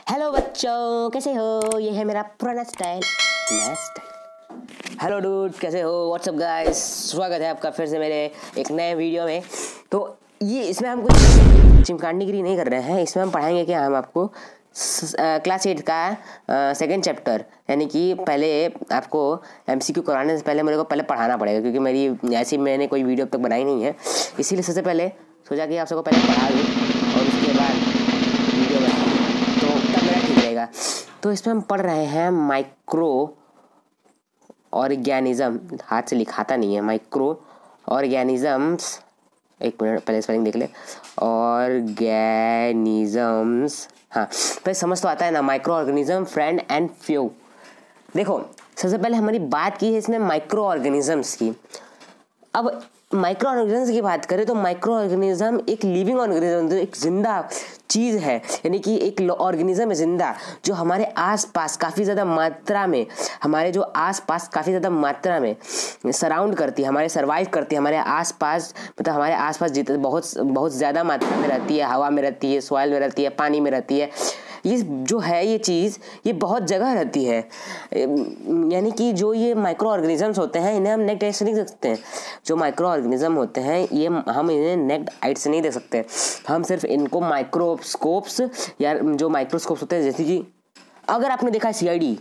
Hello बच्चों, कैसे हो? ये है मेरा पुराना स्टाइल, नया स्टाइल। हेलो डूड, कैसे हो? व्हाट्सअप गाइस, स्वागत है आपका फिर से मेरे एक नए वीडियो में। तो ये इसमें हम कुछ चिमकांडीगिरी नहीं कर रहे हैं। इसमें हम पढ़ाएंगे कि हम आपको क्लास 8 का सेकंड चैप्टर, यानी कि पहले आपको MCQ कराने से पहले मेरे को पहले पढ़ाना पड़ेगा, क्योंकि मेरी ऐसी मैंने कोई वीडियो अब तक बनाई नहीं है। इसीलिए सबसे पहले सोचा कि आप सबको पहले पढ़ा दूँ और उसके बाद वीडियो बनाऊँ, तो तब मेरा ठीक रहेगा। तो इसमें हम पढ़ रहे हैं माइक्रो ऑर्गेनिज्म। हाथ से लिखाता नहीं है, माइक्रो ऑर्गेनिजम्स। एक मिनट पहले स्पेलिंग देख ले। ऑर्गेनिजम्स, हाँ पहले समझ तो आता है ना। Micro organism, friend and few. देखो, सबसे पहले हमारी बात की है इसमें माइक्रो ऑर्गेनिजम्स की। अब माइक्रो ऑर्गेनिज्म की बात करें तो माइक्रो ऑर्गेनिज्म एक लिविंग ऑर्गेनिज्म, एक जिंदा चीज़ है, यानी कि एक ऑर्गेनिज्म है जिंदा, जो हमारे आसपास काफ़ी ज़्यादा मात्रा में, हमारे जो आसपास काफ़ी ज़्यादा मात्रा में सराउंड करती है, हमारे सर्वाइव करती है, हमारे आसपास, मतलब हमारे आसपास जितने बहुत ज़्यादा मात्रा में रहती है, हवा में रहती है, सॉइल में रहती है, पानी में रहती है। ये जो है ये चीज़, ये बहुत जगह रहती है। यानी कि जो ये माइक्रो ऑर्गेनिजम्स होते हैं, इन्हें हम नेक्ड आइट से नहीं देख सकते हैं। जो माइक्रो ऑर्गेनिज्म होते हैं ये हम इन्हें नेक्ड आइट से नहीं देख सकते। हम सिर्फ इनको माइक्रोस्कोप्स या जो माइक्रोस्कोप्स होते हैं, जैसे कि अगर आपने देखा है CID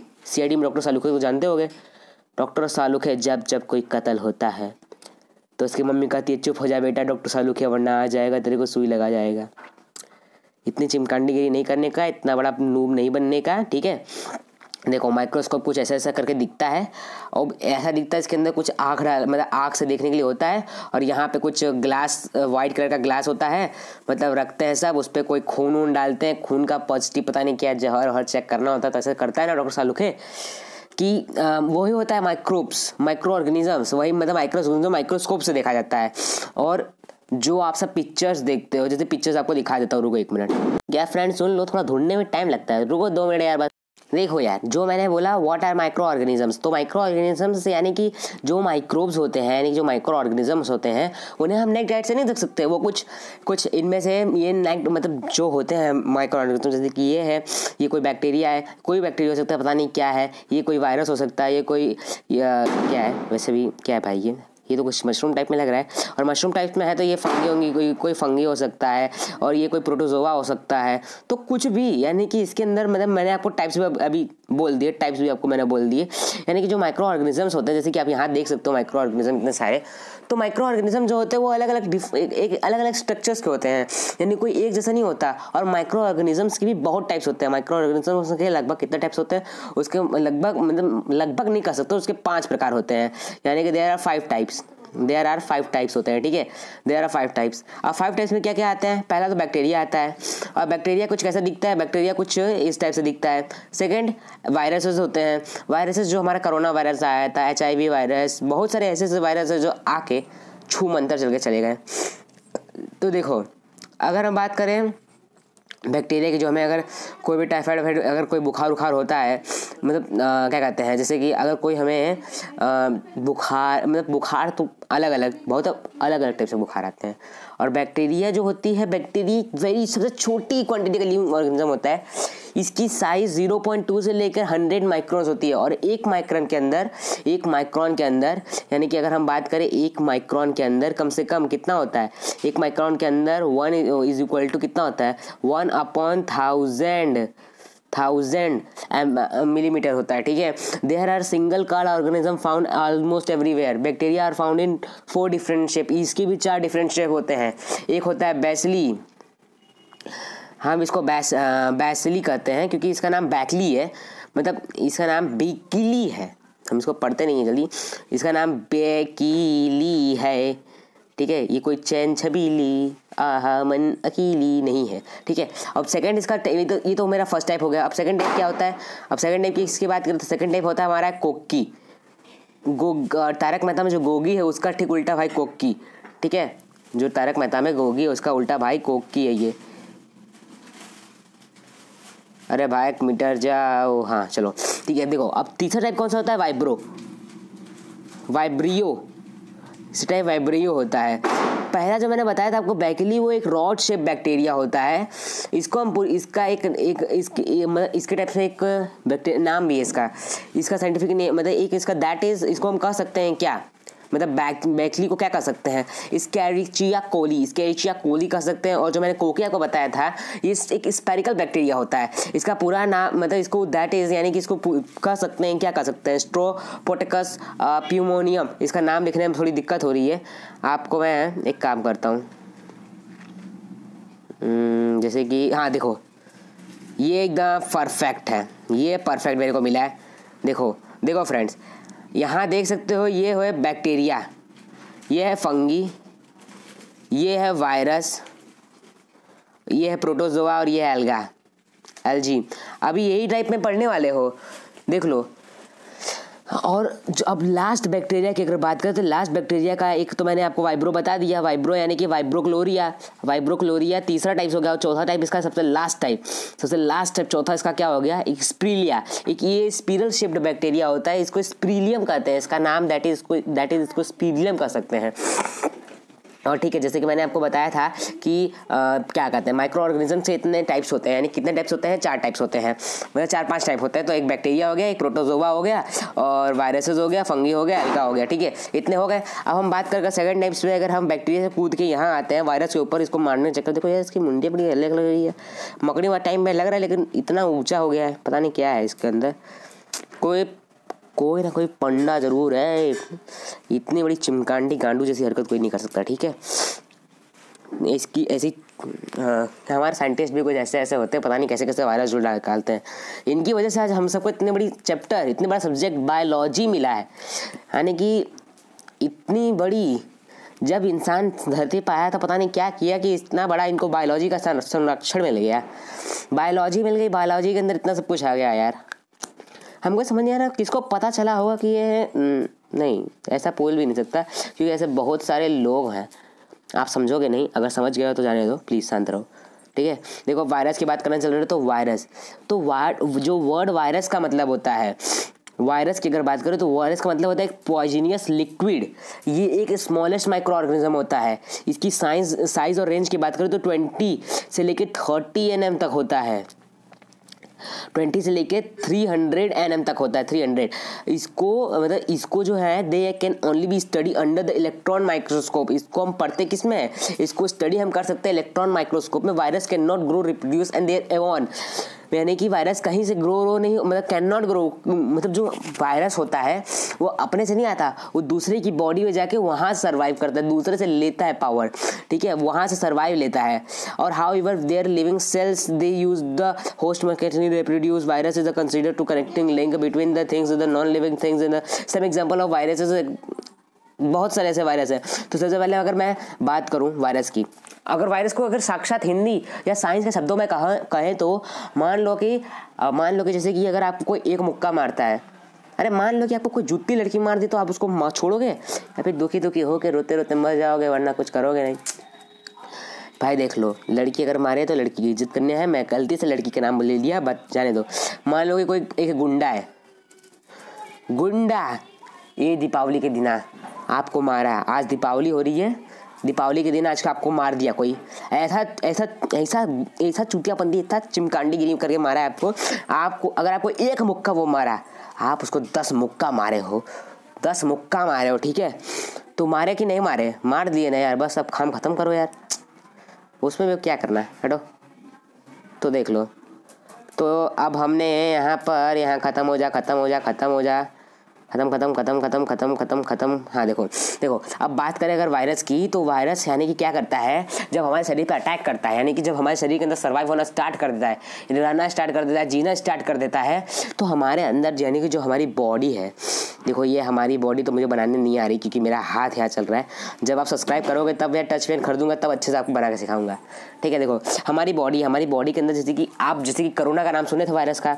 में डॉक्टर सालुखे को जानते होंगे। डॉक्टर सालुखे, जब कोई कत्ल होता है तो उसकी मम्मी कहती है चुप हो जा बेटा डॉक्टर सालुखे, वरना आ जाएगा तेरे को सुई लगा जाएगा। इतनी चिमकांडीगिरी नहीं करने का, इतना बड़ा नूब नहीं बनने का, ठीक है। देखो, माइक्रोस्कोप कुछ ऐसा करके दिखता है, और ऐसा दिखता है इसके अंदर कुछ आँख मतलब आँख से देखने के लिए होता है, और यहाँ पे कुछ ग्लास, वाइट कलर का ग्लास होता है, मतलब रखते हैं सब, उस पर कोई खून वून डालते हैं, खून का पॉजिटिव पता नहीं क्या जहर हर चेक करना होता है, तो ऐसा करता है ना डॉक्टर सालुखे कि वही होता है माइक्रो ऑर्गेनिजम्स, वही मतलब माइक्रोस्कोप से देखा जाता है। और जो आप सब पिक्चर्स देखते हो, जैसे पिक्चर्स आपको दिखा देता हूँ, रुको एक मिनट। क्या फ्रेंड्स, सुन लो, थोड़ा ढूंढने में टाइम लगता है, रुको 2 मिनट यार बस। देखो यार, जो मैंने बोला व्हाट आर माइक्रो ऑर्गेनिजम्स, तो माइक्रो ऑर्गेनिजम्स यानी कि जो माइक्रोब्स होते हैं, यानी कि जो माइक्रो ऑर्गेनिजम्स होते हैं, उन्हें हम नेक्ड आइट से नहीं देख सकते। वो कुछ इनमें से ये नेक्ड मतलब जो होते हैं माइक्रो ऑर्गेनिजम्स, जैसे कि ये है, ये कोई बैक्टीरिया है, कोई बैक्टीरिया हो सकता है, पता नहीं क्या है, ये कोई वायरस हो सकता है, ये कोई क्या है, वैसे भी क्या है भाई, ये तो कुछ मशरूम टाइप में लग रहा है, और मशरूम टाइप में है तो ये फंगी होंगी, कोई फंगी हो सकता है, और ये कोई प्रोटोजोआ हो सकता है, तो कुछ भी, यानी कि इसके अंदर मतलब मैंने आपको टाइप्स भी अभी बोल दिए, टाइप्स भी आपको मैंने बोल दिए। यानी कि जो माइक्रो ऑर्गेनिजम्स होते हैं, जैसे कि आप यहाँ देख सकते हो माइक्रो ऑर्गेनिज्म इतने सारे, तो माइक्रो ऑर्गेनिज्म जो होते हैं वो अलग अलग स्ट्रक्चर्स के होते हैं, यानी कोई एक जैसा नहीं होता। और माइक्रो ऑर्गेनिजम्स की भी बहुत टाइप्स होते हैं। माइक्रो ऑर्गेनिजम्स के लगभग कितने टाइप्स होते हैं, उसके लगभग नहीं कह सकते, उसके 5 प्रकार होते हैं, यानी कि देयर आर 5 टाइप्स होते हैं, ठीक है। There are 5 types. अब 5 टाइप्स में क्या क्या आते हैं? पहला तो बैक्टीरिया आता है, और बैक्टीरिया कुछ कैसा दिखता है, बैक्टीरिया कुछ इस टाइप से दिखता है। सेकंड, वायरसेस होते हैं। वायरसेस जो हमारा कोरोना वायरस आया था, HIV वायरस, बहुत सारे ऐसे वायरस है जो आके छू मंतर चल के चले गए। तो देखो, अगर हम बात करें बैक्टीरिया की, जो हमें अगर कोई भी टाइफाइड, अगर कोई बुखार होता है, मतलब क्या कहते हैं, जैसे कि अगर कोई हमें बुखार तो बहुत अलग अलग टाइप से बुखार आते हैं। और बैक्टीरिया जो होती है, बैक्टीरिया सबसे छोटी क्वांटिटी का लिविंग ऑर्गेनिज्म होता है। इसकी साइज 0.2 से लेकर 100 माइक्रोन्स होती है, और एक माइक्रोन के अंदर यानी कि अगर हम बात करें 1 माइक्रोन के अंदर कम से कम कितना होता है, 1 माइक्रोन के अंदर 1 इज इक्वल टू कितना होता है, 1/1000 मिलीमीटर होता है, ठीक है। There are single card organism found almost everywhere. Bacteria are found in 4 different shape. इसके भी 4 डिफरेंट शेप होते हैं। एक होता है बैसिली, हम इसको बैसिली कहते हैं क्योंकि इसका नाम बैकली है, मतलब इसका नाम बेकिली है, हम इसको पढ़ते नहीं है जल्दी, इसका नाम बेकिली है, ठीक है। ये कोई चैन छबीली आहा मन अकीली नहीं है, ठीक है। अब सेकंड इसका ये तो मेरा फर्स्ट टाइप हो गया। अब सेकंड टाइप क्या होता है? अब सेकंड टाइप की इसकी बात करें तो सेकंड टाइप होता है हमारा कोक्की। तारक मेहता में जो गोगी है उसका ठीक उल्टा भाई कोक्की, ठीक है। जो तारक मेहता में गोगी है उसका उल्टा भाई कोक्की है ये। अरे भाई 1 मीटर जाओ, हाँ चलो ठीक है। देखो, अब तीसरा टाइप कौन सा होता है? वाइब्रियो। इस टाइप वाइब्रियो होता है। पहला जो मैंने बताया था आपको बैक्टीरिया, वो एक रॉड शेप बैक्टीरिया होता है। इसको हम इसका इसके टाइप से एक बैक्टीरिया नाम भी है इसका साइंटिफिक नेम, मतलब एक इसका दैट इज, इसको हम कह सकते हैं क्या, मतलब बैक्टीरिया को क्या कह सकते हैं, एस्केरिचिया कोली कह सकते हैं। और जो मैंने कोकिया को बताया था, ये एक स्पेरिकल बैक्टीरिया होता है। इसका पूरा नाम, मतलब इसको दैट इज यानी कि इसको कह सकते हैं, क्या कह सकते हैं, स्ट्रोपोटेकस प्यूमोनियम। इसका नाम लिखने में थोड़ी दिक्कत हो रही है आपको, मैं एक काम करता हूँ, जैसे कि हाँ देखो, ये एकदम परफेक्ट है, ये परफेक्ट मेरे को मिला है। देखो फ्रेंड्स, यहाँ देख सकते हो, ये है बैक्टीरिया, ये है फंगी, ये है वायरस, ये है प्रोटोजोआ और ये है एल्गी। अभी यही टाइप में पढ़ने वाले हो, देख लो। और जो अब लास्ट बैक्टीरिया की अगर बात करें तो लास्ट बैक्टीरिया का एक तो मैंने आपको वाइब्रो बता दिया, वाइब्रो यानी कि वाइब्रोक्लोरिया तीसरा टाइप हो गया। और चौथा टाइप इसका सबसे लास्ट टाइप चौथा इसका क्या हो गया, एक स्प्रीलिया। एक ये स्पिरल शेप्ड बैक्टीरिया होता है, इसको स्प्रीलियम कहते हैं, इसका नाम दैट इज इसको स्प्रीलियम कह सकते हैं। और ठीक है, जैसे कि मैंने आपको बताया था कि क्या कहते हैं, माइक्रो ऑर्गेनिज्म से इतने टाइप्स होते हैं, यानी कितने टाइप्स होते हैं, 4 टाइप्स होते हैं, मतलब 4-5 टाइप होते हैं। तो एक बैक्टीरिया हो गया, एक प्रोटोजोआ हो गया, और वायरसेस हो गया, फंगी हो गया, एल्गा हो गया, ठीक है, इतने हो गए। अब हम बात करके सेकंड टाइप्स में, अगर हम बैक्टीरिया से कूद के यहाँ आते हैं वायरस के ऊपर, इसको मारने चक्कर, देखो यार इसकी मुंडी बड़ी अलग लग रही है, मकड़ी वाला टाइम में लग रहा है, लेकिन इतना ऊँचा हो गया है, पता नहीं क्या है इसके अंदर, कोई ना कोई पंडा जरूर है। इतनी बड़ी चिमकांडी गांडू जैसी हरकत कोई नहीं कर सकता, ठीक है। इसकी ऐसी हमारे साइंटिस्ट भी कुछ ऐसे होते हैं, पता नहीं कैसे कैसे वायरस जो निकालते हैं। इनकी वजह से आज हम सबको इतनी बड़ी चैप्टर, इतनी बड़ा सब्जेक्ट बायोलॉजी मिला है। यानी कि इतनी बड़ी, जब इंसान धरती पर आया था पता नहीं क्या किया कि इतना बड़ा इनको बायोलॉजी का संरक्षण मिल गया, बायोलॉजी मिल गई, बायोलॉजी के अंदर इतना सब कुछ आ गया यार। हमको समझ नहीं आ रहा किसको पता चला होगा कि ये नहीं, ऐसा बोल भी नहीं सकता, क्योंकि ऐसे बहुत सारे लोग हैं। आप समझोगे नहीं, अगर समझ गए हो तो जाने दो, प्लीज़ शांत रहो, ठीक है। देखो वायरस की बात करना चल रही है, तो वायरस, तो जो वर्ड वायरस का मतलब होता है, वायरस की अगर बात करें तो वायरस का मतलब होता है एक पॉइजनियस लिक्विड। ये एक स्मॉलेस्ट माइक्रो ऑर्गेनिज्म होता है। इसकी साइज और रेंज की बात करें तो 20 से लेकर 30 nm तक होता है, 20 से लेके 300 nm तक होता है, 300। इसको जो है, they can only be study under the electron microscope. इसको हम पढ़ते किस में, इसको स्टडी हम कर सकते हैं इलेक्ट्रॉन माइक्रोस्कोप में। Virus can not grow, reproduce and their own, यानी कि वायरस कहीं से ग्रो नहीं, मतलब कैन नॉट ग्रो, मतलब जो वायरस होता है वो अपने से नहीं आता, वो दूसरे की बॉडी में जाके वहाँ सर्वाइव करता है, दूसरे से लेता है पावर, ठीक है, वहाँ से सर्वाइव लेता है। और however there living cells they use the host mechanism reproduce. Virus is considered to connecting link between the things, the non living things. In some example of viruses, बहुत सारे ऐसे वायरस हैं। तो सबसे पहले अगर मैं बात करूं वायरस की, अगर वायरस को अगर साक्षात हिंदी या साइंस के शब्दों में कहें तो मान लो कि जैसे कि अगर आपको कोई एक मुक्का मारता है, अरे मान लो कि आपको कोई जूती लड़की मार दी, तो आप उसको छोड़ोगे या फिर दुखी हो के रोते रोते मर जाओगे, वरना कुछ करोगे नहीं। भाई देख लो, लड़की अगर मारे तो लड़की की इज्जत करनी है। मैं गलती से लड़की के नाम ले लिया, बट जाने दो। मान लो कि कोई एक गुंडा है, ये दीपावली के दिन आपको मारा, आज दीपावली हो रही है, दीपावली के दिन आज का आपको मार दिया कोई, ऐसा चुतियापंती, इतना चिमकांडीगिरी करके मारा है आपको अगर आपको एक मुक्का वो मारा, आप उसको 10 मुक्का मारे हो, 10 मुक्का मारे हो, ठीक है। तो मारे कि नहीं मारे, मार दिए ना यार, बस अब काम खत्म करो यार, उसमें भी क्या करना है, हटो। तो देख लो, तो अब हमने यहाँ खत्म हो जा, खत्म। हाँ देखो अब बात करें अगर वायरस की, तो वायरस यानी कि क्या करता है, जब हमारे शरीर पर अटैक करता है, यानी कि जब हमारे शरीर के अंदर सर्वाइव होना स्टार्ट कर देता है, रहना स्टार्ट कर देता है, जीना स्टार्ट कर देता है, तो हमारे अंदर यानी कि जो हमारी बॉडी है, देखो ये हमारी बॉडी तो मुझे बनाने नहीं आ रही क्योंकि मेरा हाथ यहाँ चल रहा है। जब आप सब्सक्राइब करोगे तब मैं टच पेन खरीदूंगा, तब अच्छे से आपको बना के सिखाऊंगा, ठीक है। देखो हमारी बॉडी के अंदर जैसे कि कोरोना का नाम सुने थे वायरस का,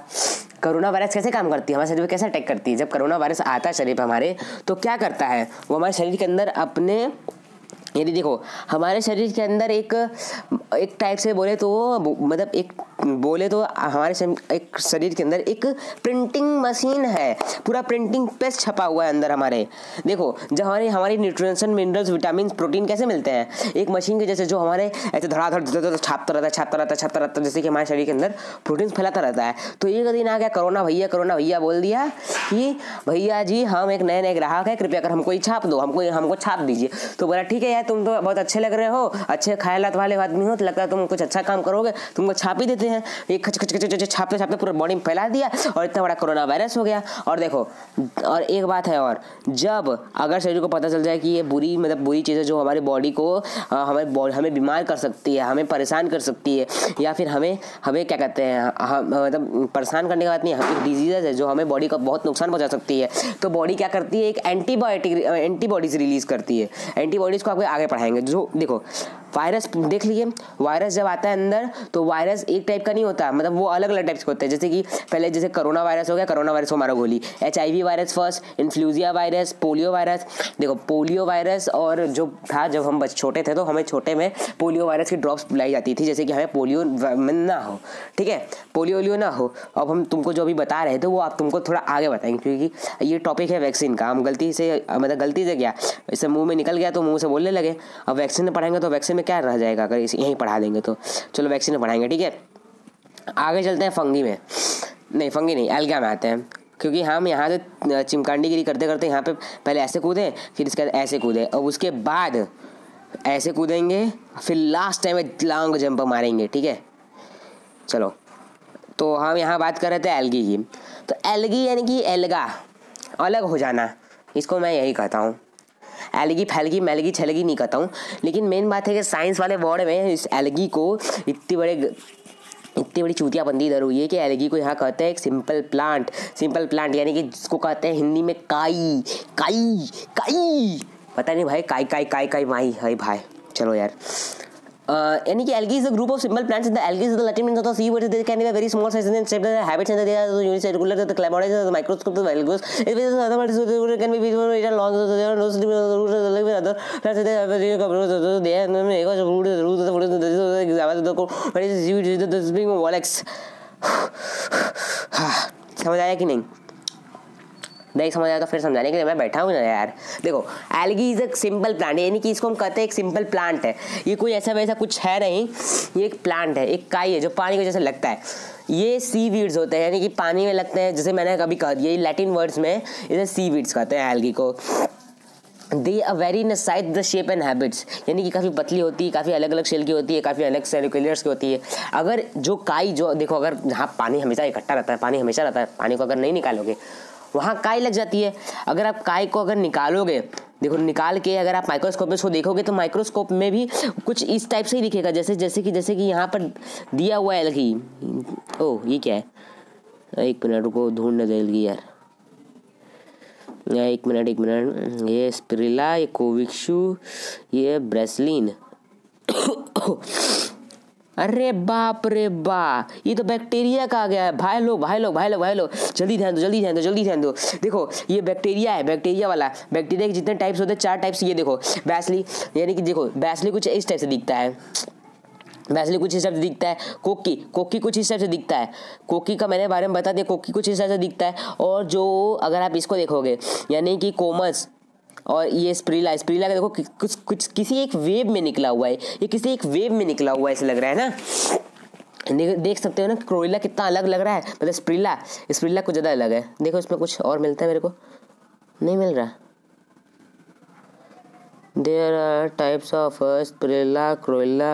कोरोना वायरस कैसे काम करती है, हमारे शरीर पे कैसे अटैक करती है। जब कोरोना वायरस आता है शरीर पे हमारे, तो क्या करता है वो हमारे शरीर के अंदर यदि देखो हमारे शरीर के अंदर एक टाइप से बोले तो मतलब एक बोले तो हमारे एक शरीर के अंदर एक प्रिंटिंग मशीन है, पूरा प्रिंटिंग प्रेस छपा हुआ है अंदर हमारे। देखो जब हमारी न्यूट्रिशन, मिनरल्स, विटामिन, प्रोटीन कैसे मिलते हैं, एक मशीन के जैसे, जो हमारे ऐसे धड़ाधड़ छापता रहता है, जैसे कि हमारे शरीर के अंदर प्रोटीन फैलाता रहता है। तो एक दिन आ गया कोरोना भैया बोल दिया कि भैया जी हम एक नए ग्राहक है, कृपया कर हमको छाप दो, हमको छाप दीजिए। तो बोला ठीक है यार, तुम तो बहुत अच्छे लग रहे हो, अच्छे ख्यालात वाले आदमी हो, तो लगता है तुम कुछ अच्छा काम करोगे, तुमको छाप ही देते हैं। एक खच छापते पूरा बॉडी में फैला दिया और इतना बड़ा कोरोना वायरस हो गया। और देखो, और एक बात है, और जब अगर शरीर को पता चल जाए कि ये बुरी चीज़ें जो हमारी बॉडी को हमें बीमार कर सकती है, हमें परेशान कर सकती है, या फिर हमें क्या कहते हैं, मतलब परेशान करने की बात नहीं है, डिजीज़ है जो हमें बॉडी का बहुत नुकसान पहुंचा सकती है, तो बॉडी क्या करती है, एक एंटीबॉडीज रिलीज करती है। एंटीबॉडीज को आपको आगे पढ़ाएंगे। जो देखो वायरस देख लीजिए, वायरस जब आता है अंदर तो वायरस एक टाइप का नहीं होता, मतलब वो अलग अलग टाइप्स के होते हैं। जैसे कि पहले जैसे कोरोना वायरस हो गया, कोरोना वायरस को मारो गोली। HIV virus first, influenza virus, polio virus. देखो पोलियो वायरस और जो था, जब हम छोटे थे तो हमें छोटे में पोलियो वायरस की ड्रॉप्स पिलाई जाती थी, जैसे कि हमें पोलियो ना हो, ठीक है, पोलियो ना हो। अब हम तुमको जो अभी बता रहे थे वो आप तुमको थोड़ा आगे बताएंगे, क्योंकि ये टॉपिक है वैक्सीन का। हम गलती से क्या, इससे मुंह में निकल गया तो मुंह से बोलने लगे। अब वैक्सीन में पढ़ाएंगे तो वैक्सीन में क्या रह जाएगा अगर यहीं पढ़ा देंगे तो। चलो वैक्सीन में पढ़ाएंगे, ठीक है। आगे चलते हैं फंगी में, नहीं फंगी नहीं, एल्गा में आते हैं, क्योंकि हम यहाँ से चिमकांडीगिरी करते करते यहाँ पे पहले ऐसे कूदे, फिर इसके बाद ऐसे कूदे, और उसके बाद ऐसे कूदेंगे, फिर लास्ट टाइम में लॉन्ग जंप मारेंगे, ठीक है। चलो तो हम यहाँ बात कर रहे थे एल्गी की। तो एल्गी यानी कि एल्गा, अलग हो जाना, इसको मैं यही कहता हूँ। एल्गी फैलगी मैलगी छलगी नहीं कहता हूँ, लेकिन मेन बात है कि साइंस वाले वर्ड में इस एल्गी को इतनी बड़ी चूतियाबंदी इधर हुई है कि एल्गी को यहाँ कहते हैं एक सिंपल प्लांट, यानी कि जिसको कहते हैं हिंदी में काई। पता नहीं भाई, काई माई है भाई। चलो यार, यानी कि algae is a group of simple plants. The algae is the Latin meaning of the sea word. They can be a very small size and shape. The habits and they are unicellular. The clamoids, the microscope, the algae. It is other parts can be visible in long. They are no other plants. They have a they are no root the spring Volex. समझ आया कि नहीं? नहीं समझ आया तो फिर समझाने के लिए मैं बैठा हूँ ना यार। देखो algae is a simple plant, यानी कि इसको हम कहते हैं एक सिंपल प्लांट है। ये कोई ऐसा वैसा कुछ है नहीं, ये एक प्लांट है, एक काई है जो पानी को जैसे लगता है। ये सी वीड्स होते हैं, यानी कि पानी में लगते हैं, जैसे मैंने कभी कह दिया, लैटिन वर्ड्स में इसे सी वीड्स कहते हैं एल्गी को। They are vary in size the shape and habits, यानी कि काफ़ी पतली होती है, काफ़ी अलग अलग शेल की होती है, काफ़ी अलग सेल्युलर्स की होती है। अगर जो काई जो देखो, अगर जहाँ पानी हमेशा इकट्ठा रहता है, पानी को अगर नहीं निकालोगे वहाँ काई लग जाती है। अगर आप काई को अगर निकालोगे, देखो निकाल के अगर आप माइक्रोस्कोप में उसको देखोगे तो माइक्रोस्कोप में भी कुछ इस टाइप से ही दिखेगा, जैसे कि यहाँ पर दिया हुआ है एल्गी। ओह ये क्या है, एक मिनट रुको, ढूंढने दे एल्गी यार, एक मिनट। ये स्पिरुलिना, ये कोविक्सू, ये ब्रेसलिन। अरे बाप रे बा, ये तो बैक्टीरिया का आ गया है। भाई लोग जल्दी ध्यान दो। देखो ये बैक्टीरिया है, बैक्टीरिया वाला। बैक्टीरिया के जितने टाइप्स होते हैं 4 टाइप्स। ये देखो बैसिली, यानी कि देखो बैसिली कुछ इस टाइप से दिखता है, कोकी कुछ इस टाइप से दिखता है। कोकी का मैंने बारे में बता दिया, कोकी कुछ इस टाइप से दिखता है। और जो अगर आप इसको देखोगे, यानी कि कोमस और ये स्पिरुलिना का देखो कुछ किसी एक वेव में निकला हुआ है, ये किसी एक वेव में निकला हुआ है ऐसे लग रहा है ना। देख सकते हो ना क्रोइला कितना अलग लग रहा है, मतलब स्पिरुलिना कुछ ज़्यादा अलग है। देखो इसमें कुछ और मिलता है, मेरे को नहीं मिल रहा। There are types of spirulina, क्रोइला।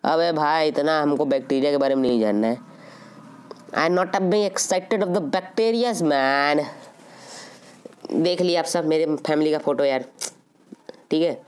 अबे भाई इतना हमको बैक्टीरिया के बारे में नहीं जानना है। I am not being excited of the bacterias man. देख लिया आप सब मेरे फैमिली का फोटो यार, ठीक है।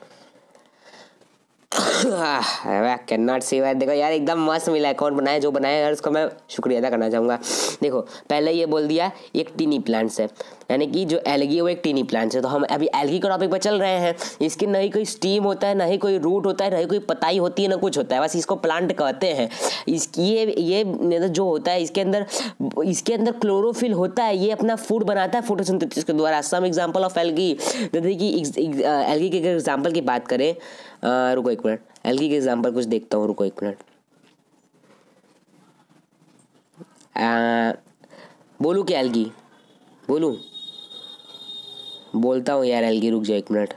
Can not see that. देखो यार एकदम मस्त मिला है, कौन बनाया, जो बनाया यार उसको मैं शुक्रिया अदा करना चाहूँगा। देखो पहले ये बोल दिया एक टीनी प्लांट्स है, यानी कि जो एल्गी है वो एक टीनी प्लांट्स है। तो हम अभी एल्गी के टॉपिक पर चल रहे हैं। इसकी ना ही कोई स्टीम होता है, ना ही कोई रूट होता है, ना ही कोई पताई होती है, ना कुछ होता है, बस इसको प्लांट कहते हैं। इसकी ये जो होता है इसके अंदर क्लोरोफिल होता है, ये अपना फूड बनाता है फोटोसिंथेसिस के द्वारा। सम एग्जांपल ऑफ एल्गी, जैसे कि एल्गी के एग्जांपल की बात करें, रुको एक मिनट, एल्गी के एग्जांपल कुछ देखता हूँ, रुको एक मिनट। बोलूँ क्या एल्गी, बोलूँ, बोलता हूँ यार एल्गी, रुक जाओ 1 मिनट।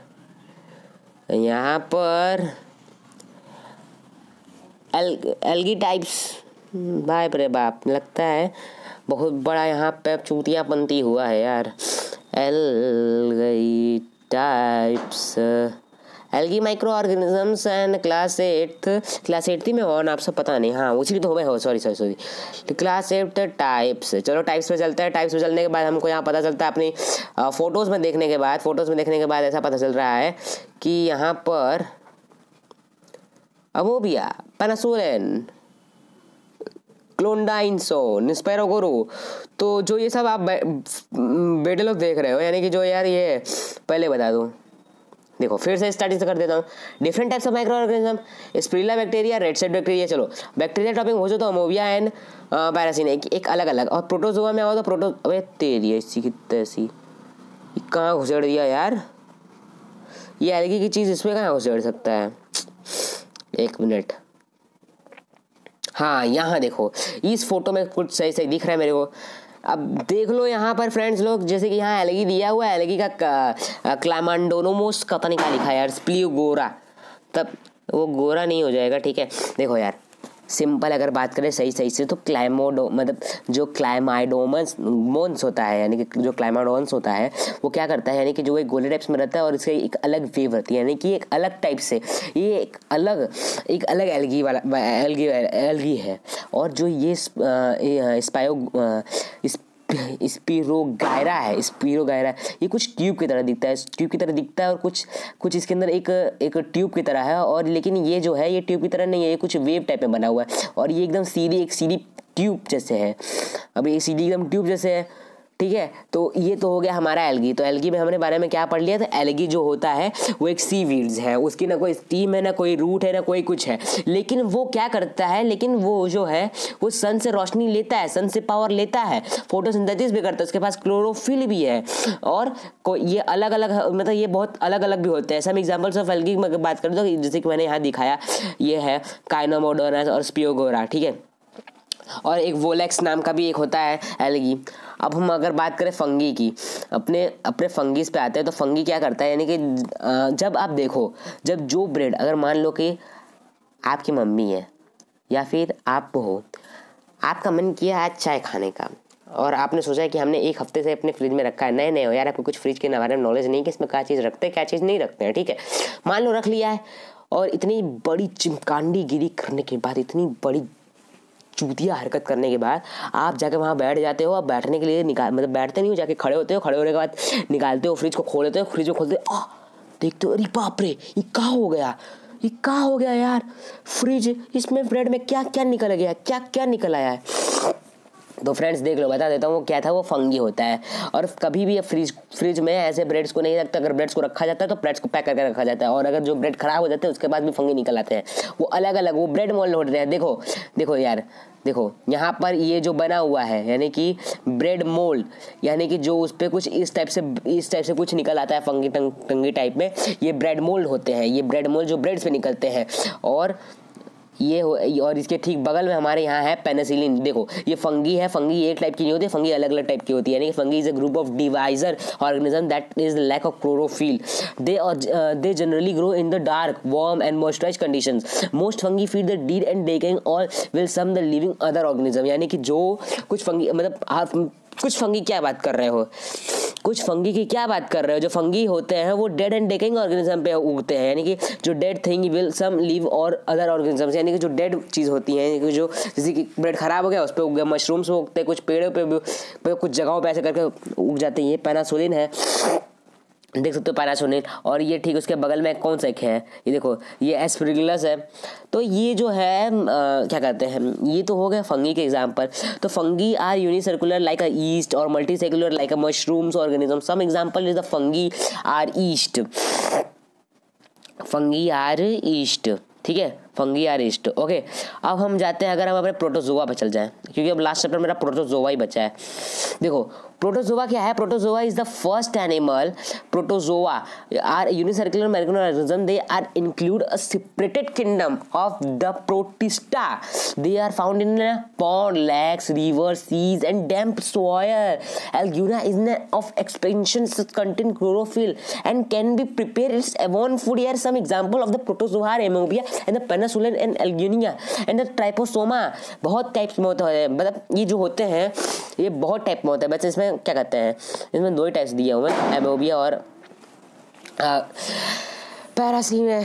यहाँ पर एल्गी टाइप्स, बाप रे बाप, लगता है बहुत बड़ा यहाँ पे चूतियापंती हुआ है यार। Algae types, algae micro organisms and class 8 थी मैं, और आपसे पता नहीं, हाँ उसी तो हो, सॉरी क्लास 8 टाइप्स। चलो टाइप्स पे चलते हैं। टाइप्स पे चलने के बाद हमको यहाँ पता चलता है अपनी फोटोज़ में देखने के बाद ऐसा पता चल रहा है कि यहाँ पर अमोबिया, पेनिसुलिन, क्लोंडाइनसो, स्पायरोगोरो, तो जो ये सब आप बेटे लोग देख रहे हो, यानी कि जो यार ये पहले बता दूँ, देखो फिर से स्टार्टिंग से कर देता हूँ। Different types of micro organism, spirulina bacteria, red said bacteria. चलो बैक्टीरिया टॉपिक हो जाए तो अमोबिया एंड पैरासिन एक अलग अलग, और प्रोटोजोआ में आओ तो अबे तेरी ऐसी की तैसी, कहाँ घुसेड़ दिया यार ये एल्गी की चीज़, इसमें कहाँ घुसेड़ सकता है, 1 मिनट। हाँ यहाँ देखो इस फोटो में कुछ सही सही दिख रहा है मेरे को। अब देख लो यहाँ पर फ्रेंड्स लोग, जैसे कि यहाँ एल्गी दिया हुआ है, एल्गी का क्लामांडोनोमोस पता नहीं क्या लिखा है यार, स्प्लियोगोरा, तब वो गोरा नहीं हो जाएगा, ठीक है। देखो यार सिंपल अगर बात करें सही से तो क्लाइमोडो मतलब जो क्लाइमाइडोमोन्स होता है, यानी कि जो क्लाइमाडोन्स होता है वो क्या करता है, यानी कि जो एक गोले टाइप्स में रहता है और इसके एक अलग वेव रहती है, यानी कि एक अलग टाइप से ये एक अलग एल्गी वाला एल्गी है। और जो ये स्पिरोगायरा ये कुछ ट्यूब की तरह दिखता है और कुछ इसके अंदर एक ट्यूब की तरह है, और लेकिन ये जो है ये ट्यूब की तरह नहीं है, ये कुछ वेव टाइप में बना हुआ है, और ये एकदम सीधी ट्यूब जैसे है। अब ये सीधी एकदम ट्यूब जैसे है, ठीक है। तो ये तो हो गया हमारा एल्गी। तो एल्गी में हमने बारे में क्या पढ़ लिया था, एल्गी जो होता है वो एक सीवीड्स है, उसकी ना कोई स्टीम है, ना कोई रूट है, ना कोई कुछ है, लेकिन वो क्या करता है, लेकिन वो जो है वो सन से रोशनी लेता है, सन से पावर लेता है, फोटोसिंथेसिस भी करता है, उसके पास क्लोरोफिल भी है, और ये अलग अलग मतलब ये बहुत अलग अलग भी होते हैं। सम एग्जाम्पल्स ऑफ एल्गी में बात करें तो जैसे कि मैंने यहाँ दिखाया, ये है काइनोमोडोनस और स्पियोगोरा, ठीक है। और एक वोलेक्स नाम का भी एक होता है एल्गी। अब हम अगर बात करें फंगी की, अपने फंगीज पे आते हैं, तो फंगी क्या करता है, यानी कि जब आप देखो, जब जो ब्रेड, अगर मान लो कि आपकी मम्मी है या फिर आप हो, आपका मन किया आज चाय खाने का, और आपने सोचा है कि हमने 1 हफ्ते से अपने फ्रिज में रखा है, नए हो यार, आपको कुछ फ्रिज के बारे में नॉलेज नहीं कि इसमें क्या चीज़ रखते हैं क्या चीज़ नहीं रखते हैं, ठीक है। मान लो रख लिया है, और इतनी बड़ी चिमकांडी गिरी करने के बाद, इतनी बड़ी चूतिया हरकत करने के बाद आप जाके वहाँ बैठ जाते हो। आप बैठने के लिए मतलब बैठते नहीं हो, जाके खड़े होते हो, खड़े होने के बाद निकालते हो, फ्रिज को खोलते हो, फ्रिज को खोलते हो, देखते हो, अरे बाप रे ये क्या हो गया यार, फ्रिज, इसमें ब्रेड में क्या क्या निकल गया, क्या क्या निकल आया है। तो फ्रेंड्स देख लो, बता देता हूँ वो क्या था, वो फंगी होता है। और कभी भी फ्रिज में ऐसे ब्रेड्स को नहीं रखता, अगर ब्रेड्स को रखा जाता है तो ब्रेड्स को पैक करके रखा जाता है, और अगर जो ब्रेड खराब हो जाते हैं उसके बाद भी फंगी निकल आते हैं, वो अलग अलग वो ब्रेड मोल्ड होते हैं। देखो यार, देखो यहाँ पर ये जो बना हुआ है, यानी कि ब्रेड मोल्ड, यानी कि जो उस पर कुछ इस टाइप से कुछ निकल आता है फंगी टंगी टाइप में, ये ब्रेड मोल्ड होते हैं। ये ब्रेड मोल्ड जो ब्रेड्स पे निकलते हैं, और इसके ठीक बगल में हमारे यहाँ है पेनिसिलिन। देखो ये फंगी है, फंगी एक टाइप की नहीं होती, फंगी अलग अलग टाइप की होती है, यानी कि fungi is a group of divisor organism that is lack of chlorophyll. They generally grow in the dark, warm and moisturized conditions. Most fungi feed the deed and decaying or will some the living other organism. यानी कि जो कुछ fungi, मतलब आप कुछ fungi क्या बात कर रहे हो, कुछ फंगी की क्या बात कर रहे हो, जो फंगी होते हैं वो डेड एंड डेकिंग ऑर्गेनिज्म पे उगते हैं, यानी कि जो dead thing will some live और अदर ऑर्गेनिजम्स, यानी कि जो डेड चीज़ होती है, यानी कि जो जैसे कि ब्रेड खराब हो गया उस पर उग गया, मशरूम्स में उगते हैं, कुछ पेड़ों पे कुछ जगहों पे ऐसे करके उग जाते हैं। ये पेनिसिलिन है, देख सकते हो पेनिसिलिन। और ये ठीक उसके बगल में कौन सा एक है, ये देखो ये एस्परगिलस है। तो ये जो है क्या कहते हैं, ये तो हो गया फंगी के एग्जांपल। तो fungi are unicellular like a yeast or multicellular like a mushrooms organism. Some example is the fungi are yeast, ठीक है, फंगी आर ईस्ट। ओके, अब हम जाते हैं, अगर हम अपने प्रोटोजोआ पर चल जाएं, क्योंकि अब लास्ट चैप्टर मेरा प्रोटोजोआ ही बचा है। देखो प्रोटोजोआ क्या है? Protozoa is the first animal. Protozoa are unicellular microorganism. They are include a separated kingdom of the protista. They are found in pond, lakes, rivers, seas and damp soil. Alguna is of expansion contain chlorophyll and can be prepared its own food. Here are some example of the protozoa, amphibia and the peninsula and Alguna and the tryposoma. बहुत types में होता है, मतलब ये जो होते हैं ये बहुत टाइप में होता है. बच्चे इसमें क्या कहते हैं, इसमें दो ही टाइप्स दिए हुए हैं, एमोबिया और पैरासीम है.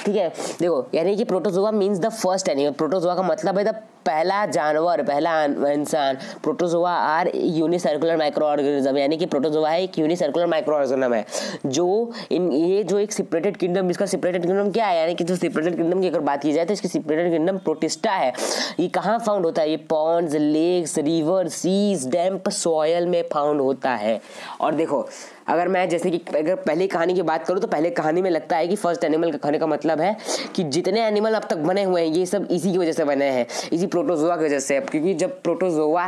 ठीक है, देखो यानी कि protozoa means the first animal. Protozoa का मतलब है द पहला जानवर, पहला इंसान. प्रोटोजोआ आर यूनिसर्कुलर माइक्रो ऑर्गेनिज्म, यानी कि प्रोटोजोआ है एक यूनिसर्कुलर माइक्रो ऑर्गेनिज्म है जो ये जो एक सेपरेटेड किंगडम, इसका सेपरेटेड किंगडम क्या है, यानी कि जो सेपरेटेड किंगडम की अगर बात की जाए तो इसकी सेपरेटेड किंगडम प्रोटिस्टा है. ये कहाँ फाउंड होता है? ये पॉन्ड्स, लेक्स, रिवर, सीज, डैम्प सॉयल में फाउंड होता है. और देखो अगर मैं जैसे कि अगर पहली कहानी की बात करूँ तो पहले कहानी में लगता है कि फर्स्ट एनिमल का कहने का मतलब है कि जितने एनिमल अब तक बने हुए हैं ये सब इसी की वजह से बने हैं, इसी प्रोटोजोआ की वजह से. क्योंकि जब प्रोटोजोआ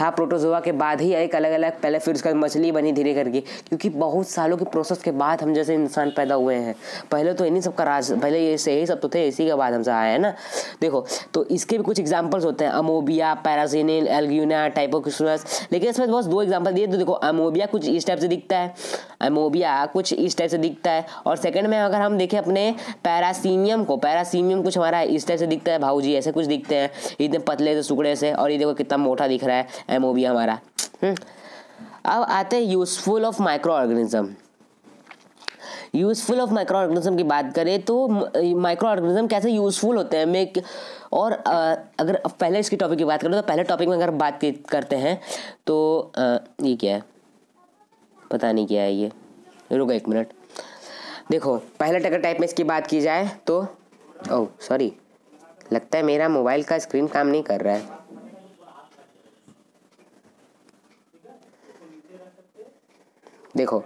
था, प्रोटोजोआ के बाद ही एक अलग अलग, पहले फिर उसका मछली बनी धीरे करके, क्योंकि बहुत सालों के प्रोसेस के बाद हम जैसे इंसान पैदा हुए हैं. पहले तो इन्हीं सब का राज, पहले ये से ही सब तो थे, इसी के बाद हमसे आए हैं ना. देखो तो इसके भी कुछ एग्जाम्पल्स होते हैं, अमोबिया, पैरासिनिल, एल्ग्यूना, टाइपोक्सुनस. लेकिन इसमें बस दो एग्जाम्पल दिए. तो देखो अमोबिया कुछ इस टाइप से दिखता है, अमोबिया कुछ इस टाइप से दिखता है. और सेकंड में अगर हम देखें अपने पैरासीमियम को, पैरासीमियम कुछ हमारा इस टाइप से दिखता है, भाऊजी ऐसे कुछ दिखते हैं, इतने पतले से टुकड़े से. और ये देखो कितना मोटा दिख रहा है एमोबिया हमारा. अब आते हैं useful of micro organism. Useful of micro organism की बात करें तो माइक्रो ऑर्गेनिज्म कैसे यूजफुल होते हैं. और अगर पहले इसकी टॉपिक की बात करें तो पहले टॉपिक में अगर बात करते हैं तो ये क्या है, पता नहीं क्या है ये, रुको एक मिनट. देखो पहले अगर टाइप में इसकी बात की जाए तो ओह सॉरी, लगता है मेरा मोबाइल का स्क्रीन काम नहीं कर रहा है. देखो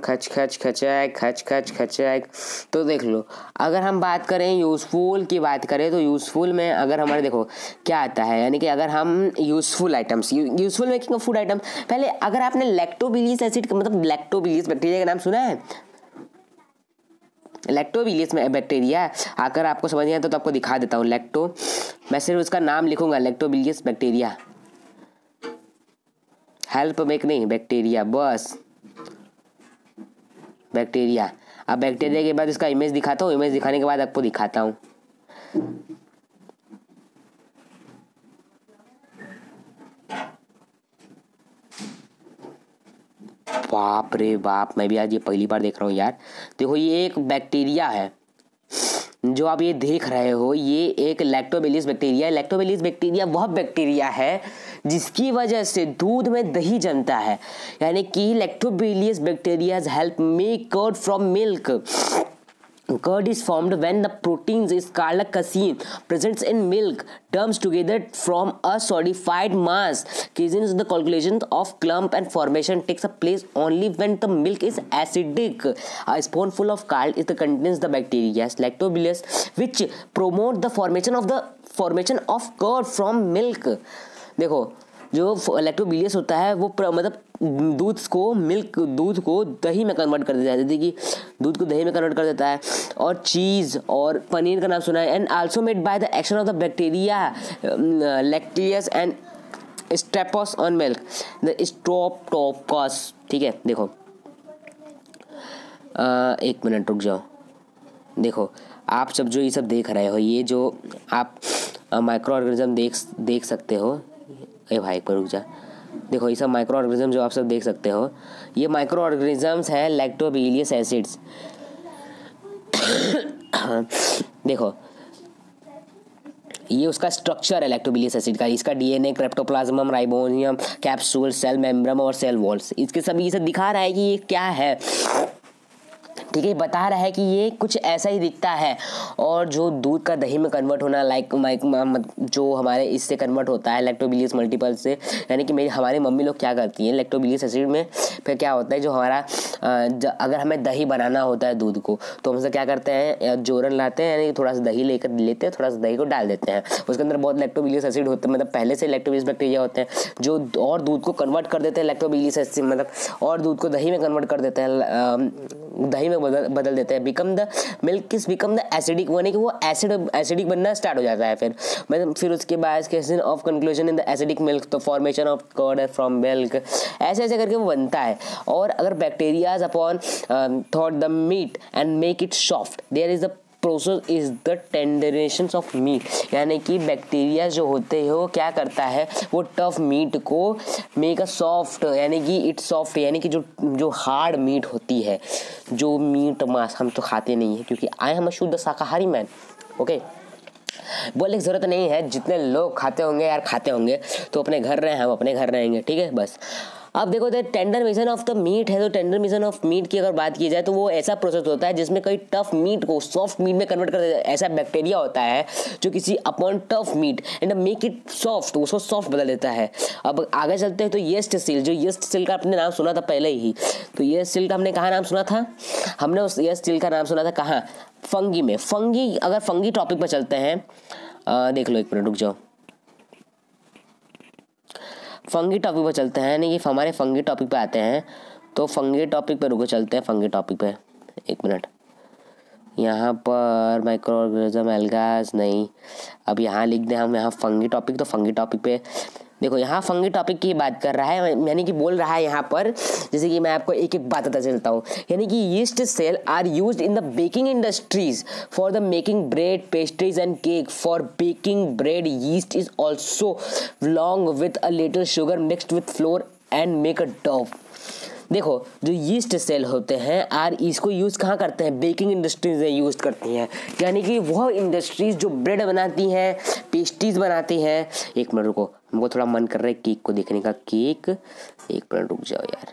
खच खच खचाक, खच खच खचाक. तो देख लो अगर हम बात करें यूज़फुल की बात करें तो यूज़फुल में अगर हमारे देखो क्या आता है, यानी कि अगर हम useful items, useful making of food item. पहले अगर आपने लैक्टोबिलिस एसिड मतलब लैक्टोबिलिस बैक्टीरिया का नाम सुना है, लैक्टोबिलिस में बैक्टीरिया, अगर आपको समझ नहीं आता तो आपको दिखा देता हूँ. मैं सिर्फ उसका नाम लिखूंगा, लैक्टोबिलिस बैक्टीरिया, हेल्प मेक नहीं, बैक्टीरिया बस, बैक्टीरिया. अब बैक्टीरिया के बाद इसका इमेज दिखाता हूँ, इमेज दिखाने के बाद आपको दिखाता हूँ. बाप रे बाप, मैं भी आज ये पहली बार देख रहा हूँ यार. देखो ये एक बैक्टीरिया है जो आप ये देख रहे हो, ये एक लैक्टोबिलिस बैक्टीरिया है. लैक्टोबिलिस बैक्टीरिया वह बैक्टीरिया है जिसकी वजह से दूध में दही जमता है, यानी कि lactobacillus bacteria help make curd from milk. Curd is formed when the proteins is casein present in milk dumps together from a solidified mass. Casein is the calculation of clump and formation takes place only when the milk is acidic. A spoonful of curd is the contains the bacteria lactobacillus which promote the formation of curd from milk. देखो जो लैक्टोबिलियस होता है वो मतलब दूध को दही में कन्वर्ट कर देता है, जैसे कि दूध को दही में कन्वर्ट कर देता है. और चीज़ और पनीर का नाम सुना है. And also made by the action of the bacteria lactis and streptos on milk the streptococcus. ठीक है, देखो एक मिनट रुक जाओ. देखो आप सब जो ये सब देख रहे हो, ये जो आप माइक्रो ऑर्गेनिज्म देख सकते हो, ए भाई पर रुक जा. देखो ये सब माइक्रो ऑर्गेनिज्म जो आप सब देख सकते हो, ये माइक्रो ऑर्गेनिजम्स है लैक्टोबिलियस एसिड्स. देखो ये उसका स्ट्रक्चर है लैक्टोबिलियस एसिड का. इसका DNA, cytoplasm, ribosome, capsule, cell membrane और सेल वॉल्स, इसके सभी ये सब दिखा रहा है कि ये क्या है. ठीक है, बता रहा है कि ये कुछ ऐसा ही दिखता है। और जो दूध का दही में कन्वर्ट होना जो हमारे इससे कन्वर्ट होता है लैक्टोबिलियस मल्टीपल से, यानी कि हमारी मम्मी लोग क्या करती हैं, लैक्टोबिलियस एसिड में फिर क्या होता है, जो हमारा अगर हमें दही बनाना होता है दूध को, तो हमसे क्या करते हैं, जोरन लाते हैं, यानी थोड़ा सा दही लेकर लेते हैं, थोड़ा सा दही को डाल देते हैं, उसके अंदर बहुत लैक्टोबिलियस एसिड होते हैं, मतलब पहले से लैक्टोबिलियस बैक्टीरिया होते हैं जो और दूध को कन्वर्ट कर देते हैं लैक्टोबिलियस एसिड, मतलब और दूध को दही में कन्वर्ट कर देते हैं, दही में बदल देते हैं, become the milk is become the acidic, यानी कि वो एसिडिक बनना स्टार्ट हो जाता है। फिर मतलब फिर उसके बाद केसन of conclusion in the acidic milk, तो formation of curd from milk, ऐसे ऐसे करके वो बनता है। और अगर bacterias upon thought the meat and make it soft, there is the process is the tenderation of meat, यानी कि बैक्टीरिया जो होते हैं वो क्या करता है, वो टफ मीट को मेक अ सॉफ्ट, यानी कि इट सॉफ्ट, यानी कि जो हार्ड मीट होती है, जो मीट मांस हम तो खाते नहीं है क्योंकि आए हम शुद्ध शाकाहारी मैन, ओके। बोलने की जरूरत नहीं है, जितने लोग खाते होंगे यार खाते होंगे, तो अपने घर रहे हम अपने घर रहेंगे, ठीक है बस। अब देखो tender mission of the meat है, तो टेंडर मिशन ऑफ मीट की अगर बात की जाए तो वो ऐसा प्रोसेस होता है जिसमें कई टफ मीट को सॉफ्ट मीट में कन्वर्ट कर देता है। ऐसा बैक्टीरिया होता है जो किसी upon tough meat and make it soft, उसको सॉफ्ट बदल देता है। अब आगे चलते हैं तो येस्ट सेल, जो येस्ट सेल का आपने नाम सुना था पहले ही, तो येस्ट सेल का हमने कहाँ नाम सुना था, हमने उस येस्ट सेल का नाम सुना था कहाँ, फंगी में। फंगी, अगर फंगी टॉपिक पर चलते हैं, देख लो एक मिनट रुक जाओ, फंगी टॉपिक पे चलते हैं, नहीं कि हमारे फंगी टॉपिक पे आते हैं, तो फंगी टॉपिक पे रुको चलते हैं, फंगी टॉपिक पे एक मिनट, यहाँ पर माइक्रो ऑर्गेनिज्म एल्गास नहीं, अब यहाँ लिख दें हम यहाँ फंगी टॉपिक, तो फंगी टॉपिक पे देखो यहाँ फंगी टॉपिक की बात कर रहा है, यानी कि बोल रहा है यहाँ पर, जैसे कि मैं आपको एक एक बात बता चलता हूँ, यानी कि yeast cell are used in the baking industries for the making bread, pastries and cake. For baking bread yeast is also long with a little sugar mixed with flour and make a dough. देखो जो yeast cell होते हैं are इसको use कहाँ करते हैं, baking industries में use करती हैं, यानी कि वह इंडस्ट्रीज जो ब्रेड बनाती हैं, पेस्ट्रीज बनाती हैं। एक मिनट रुको, हमको थोड़ा मन कर रहा है केक को देखने का, केक, एक मिनट रुक जाओ यार,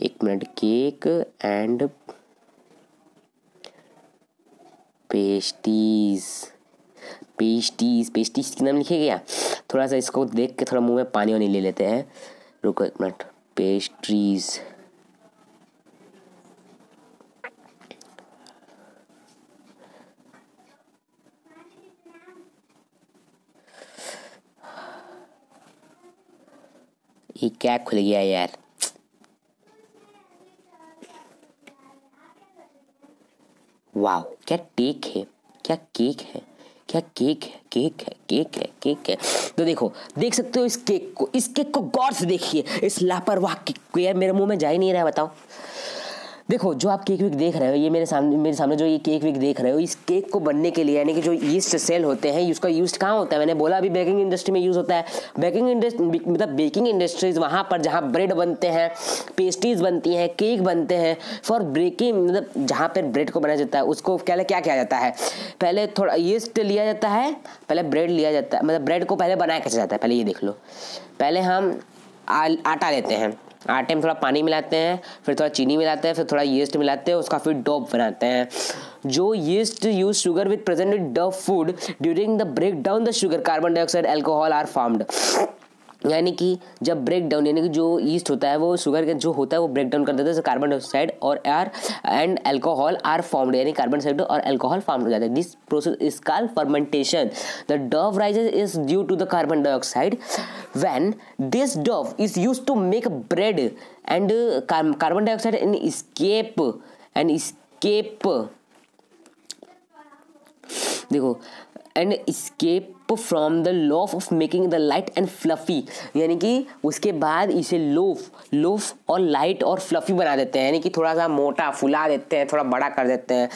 एक minute, cake and pastries, pastries की नाम लिखे गया, थोड़ा सा इसको देख के थोड़ा मुंह में पानी वानी ले लेते हैं, रुको एक मिनट, पेस्ट्रीज, ये क्या खुल गया यार, वाह क्या टेक है, क्या केक है, क्या केक है, केक है, केक है, केक है। तो देखो देख सकते हो इस केक को गौर से देखिए, इस लापरवाह केक को, यार मेरे मुंह में जा ही नहीं रहा है, बताओ। देखो जो आप केक विक देख रहे हो, ये मेरे सामने जो ये केक विक देख रहे हो, इस केक को बनने के लिए यानी कि जो यीस्ट सेल होते हैं उसका यूज कहाँ होता है, मैंने बोला अभी बेकिंग इंडस्ट्री में यूज होता है। बेकिंग इंडस्ट्री मतलब बेकिंग इंडस्ट्रीज वहाँ पर जहाँ ब्रेड बनते हैं, पेस्ट्रीज बनती हैं, केक बनते हैं। फॉर बेकिंग मतलब जहाँ पर ब्रेड को बनाया जाता है उसको पहले क्या किया जाता है, पहले थोड़ा यीस्ट लिया जाता है, पहले ब्रेड लिया जाता है, मतलब ब्रेड को पहले बनाया कैसे जाता है, पहले ये देख लो, पहले हम आटा लेते हैं, आटे में थोड़ा पानी मिलाते हैं, फिर थोड़ा चीनी मिलाते हैं, फिर थोड़ा यीस्ट मिलाते हैं, उसका फिर डो बनाते हैं। जो yeast use sugar with present with dough food during the break down the sugar, carbon dioxide alcohol are formed. यानी कि जब ब्रेक डाउन, यानी कि जो ईस्ट होता है वो शुगर के जो होता है वो ब्रेक डाउन कर देता है, कार्बन डाइऑक्साइड और एंड अल्कोहल आर फॉर्म्ड, यानी कार्बन डाइऑक्साइड और अल्कोहल फॉर्म हो जाता है। This process is called fermentation. The dough rises is due to the carbon dioxide. When this dough is used to make bread and carbon dioxide and escape देखो and escape from the loaf of making the light and fluffy, यानी कि उसके बाद इसे loaf और light और fluffy बना देते हैं, यानी कि थोड़ा सा मोटा फुला देते हैं, थोड़ा बड़ा कर देते हैं,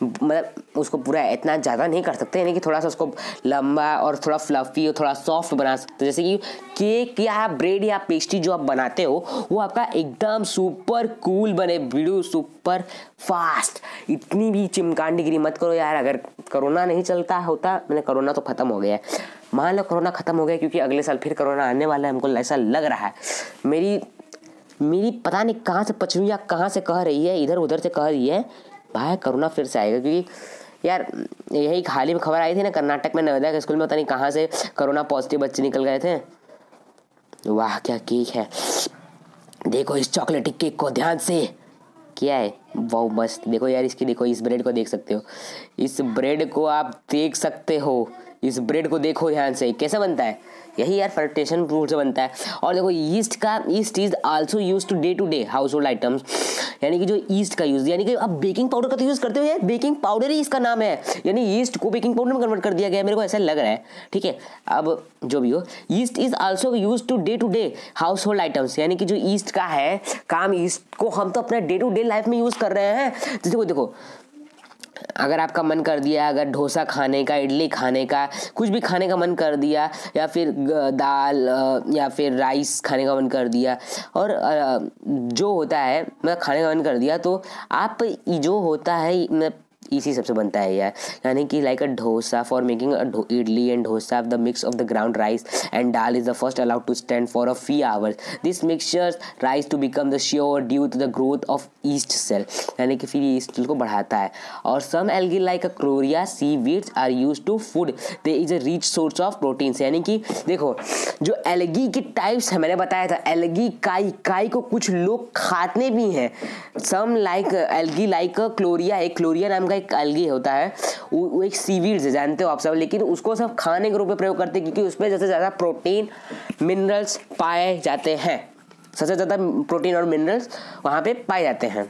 मतलब उसको पूरा इतना ज़्यादा नहीं कर सकते, यानी कि थोड़ा सा उसको लंबा और थोड़ा फ्लफी और थोड़ा सॉफ्ट बना सकते हैं। जैसे कि केक या ब्रेड या पेस्ट्री जो आप बनाते हो वो आपका एकदम सुपर कूल बने, वीडियो सुपर फास्ट। इतनी भी चिमकांडीगिरी मत करो यार, अगर कोरोना नहीं चलता होता, मैंने कोरोना तो खत्म हो गया है, मान लो कोरोना खत्म हो गया, क्योंकि अगले साल फिर कोरोना आने वाला है, हमको ऐसा लग रहा है। मेरी मेरी पता नहीं कहाँ से पचरुइया कहाँ से कह रही है, इधर उधर से कह रही है भाई कोरोना फिर से आएगा, क्योंकि यार यही हाल ही में खबर आई थी ना, कर्नाटक में नवोदय के स्कूल में पता नहीं कहाँ से कोरोना पॉजिटिव बच्चे निकल गए थे। वाह क्या केक है, देखो इस चॉकलेटी केक को ध्यान से, क्या है वाह मस्त। देखो यार इसकी, देखो इस ब्रेड को देख सकते हो, इस ब्रेड को आप देख सकते हो, इस ब्रेड को देखो ध्यान से कैसे बनता है, यही यार फर्मेंटेशन रूल से बनता है। और देखो yeast is also use today household items, यानी कि जो ईस्ट का यूज, यानी कि अब बेकिंग पाउडर का तो यूज करते हो यार, बेकिंग पाउडर ही इसका नाम है, यानी ईस्ट को बेकिंग पाउडर में कन्वर्ट कर दिया गया है, मेरे को ऐसा लग रहा है। ठीक है, अब जो भी हो, yeast is also use today household items, यानी कि जो ईस्ट का है काम, ईस्ट को हम तो अपने डे टू डे लाइफ में यूज कर रहे हैं। जैसे देखो अगर आपका मन कर दिया, अगर डोसा खाने का, इडली खाने का, कुछ भी खाने का मन कर दिया, या फिर दाल या फिर राइस खाने का मन कर दिया, और जो होता है मतलब खाने का मन कर दिया, तो आप जो होता है इसी सबसे बनता है यार, यानी कि like a dosa for making idli and dosa, the mix of the ground rice and dal is the first allowed to stand for a few hours, this mixture rise to become the sour due to the growth of yeast cell, यानी कि फिर ये yeast cell को बढ़ाता है। और some algae like a chlorella seaweeds are use to food, they is a rich source of proteins, यानी कि देखो जो एल्गी के टाइप्स है, मैंने बताया था एल्गी काई को कुछ लोग खाते भी हैं, सम लाइक एल्गी लाइक क्लोरिया, एक क्लोरिया नाम का एक एल्गी होता है, वो एक सीवीड्स है, जानते हो आप सब, लेकिन उसको सब खाने के रूप में प्रयोग करते हैं, क्योंकि उसमें सबसे ज़्यादा प्रोटीन मिनरल्स पाए जाते हैं, सबसे ज़्यादा प्रोटीन और मिनरल्स वहाँ पे पाए जाते हैं।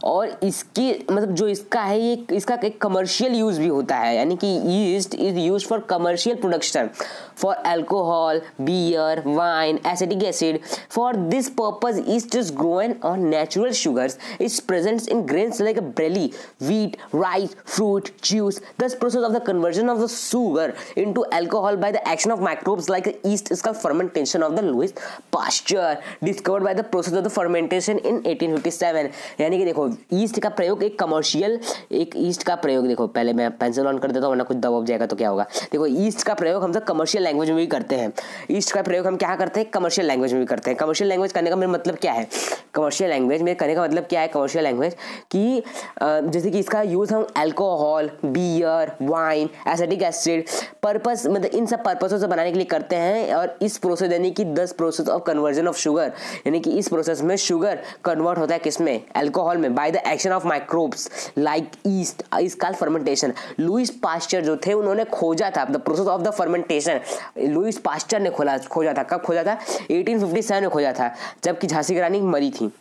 और इसकी मतलब जो इसका है, ये इसका एक कमर्शियल यूज भी होता है, यानी कि yeast is use for commercial production for alcohol, beer, wine, acetic acid. For this purpose yeast is grown on natural sugars, is present in grains like barley, wheat, rice, fruit, juice. This process of the conversion of the sugar into alcohol by the action of microbes like yeast is called fermentation of the Louis Pasteur, discovered by the process of the fermentation in 1857। यानी कि देखो east का प्रयोग एक commercial, एक east का प्रयोग, देखो पहले मैं पेंसिल ऑन कर देता हूँ वरना कुछ दबाव जाएगा तो क्या होगा। देखो ईस्ट का प्रयोग हम सब कमर्शियल लैंग्वेज में भी करते हैं, ईस्ट का प्रयोग हम क्या करते हैं, कमर्शियल लैंग्वेज में भी करते हैं। कमर्शियल लैंग्वेज करने का मेरा मतलब क्या है, कमर्शियल लैंग्वेज में करने का मतलब क्या है, कमर्शियल लैंग्वेज कि जैसे कि इसका यूज़ हम alcohol, beer, wine, acetic acid purpose, मतलब इन सब पर्पसों से बनाने के लिए करते हैं। और इस प्रोसेस यानी कि 10 process of conversion of sugar, यानी कि इस प्रोसेस में शुगर कन्वर्ट होता है किसमें, अल्कोहल में, bye the action of microbes like east, is called fermentation. Lewis pasture जो थे उन्होंने खोजा था the process of the fermentation, Lewis pasture ने खोजा था, कब खोजा था, 1857 में खोजा था, जबकि झांसी की रानी मरी थी।